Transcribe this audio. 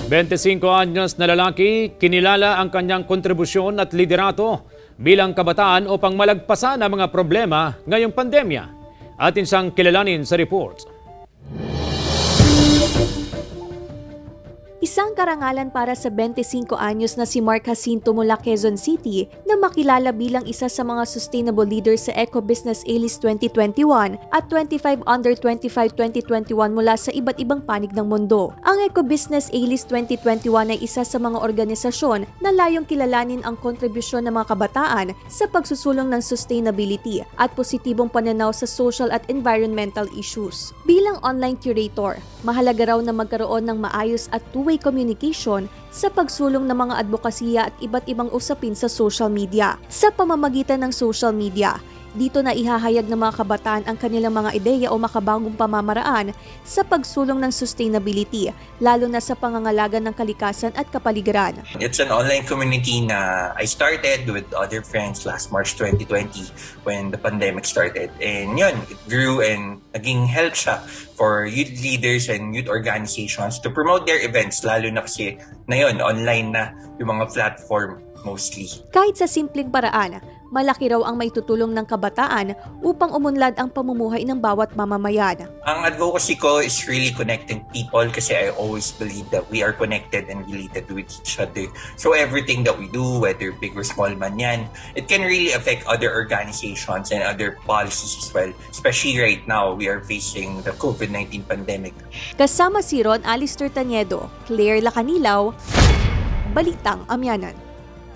25 anyos na lalaki, kinilala ang kanyang kontribusyon at liderato bilang kabataan upang malagpasan ang mga problema ngayong pandemya. Atin siyang kilalanin sa report. Isang karangalan para sa 25 anyos na si Mark Jacinto mula Quezon City na makilala bilang isa sa mga sustainable leaders sa Eco Business A-List 2021 at 25 Under 25 2021 mula sa iba't ibang panig ng mundo. Ang Eco Business A-List 2021 ay isa sa mga organisasyon na layong kilalanin ang kontribusyon ng mga kabataan sa pagsusulong ng sustainability at positibong pananaw sa social at environmental issues. Bilang online curator, mahalaga raw na magkaroon ng maayos at two-way communication sa pagsulong ng mga advokasya at iba't ibang usapin sa social media. Sa pamamagitan ng social media, dito na ihahayag ng mga kabataan ang kanilang mga ideya o makabagong pamamaraan sa pagsulong ng sustainability, lalo na sa pangangalaga ng kalikasan at kapaligiran. It's an online community na I started with other friends last March 2020 when the pandemic started. And yun, it grew and naging help siya for youth leaders and youth organizations to promote their events, lalo na kasi na yun, online na yung mga platform mostly. Kahit sa simpleng paraan, malaki raw ang maitutulong ng kabataan upang umunlad ang pamumuhay ng bawat mamamayan. Ang advocacy ko is really connecting people kasi I always believe that we are connected and related with each other. So everything that we do, whether big or small man yan, it can really affect other organizations and other policies as well. Especially right now, we are facing the COVID-19 pandemic. Kasama si Ron Alistair Taniedo, Claire Lacanilaw, Balitang Amyanan.